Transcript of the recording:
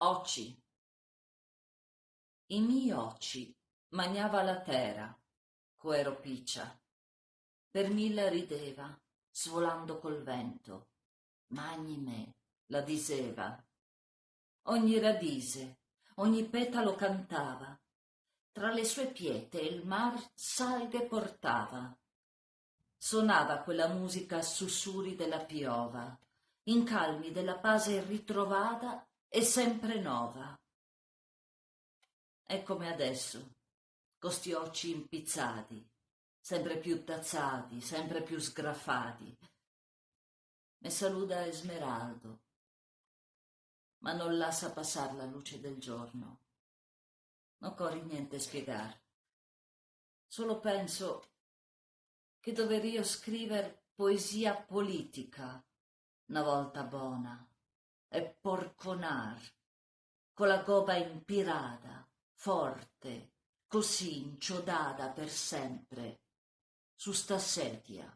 Occi. I miei occi magnava la terra, coero piccia. Per mille rideva, svolando col vento. Magni me, la diseva. Ogni radise, ogni petalo cantava. Tra le sue piete il mar salve portava. Sonava quella musica a sussurri della piova, in calmi della pase ritrovata e sempre nova. È come adesso, costi occhi impizzati, sempre più tazzati, sempre più sgraffati. Me saluda Esmeraldo, ma non lascia passar la luce del giorno. Non corri niente spiegar. Solo penso che doverio scriver poesia politica, una volta bona, e porconar, con la goba impirata, forte, così inciodata per sempre, su sta sedia.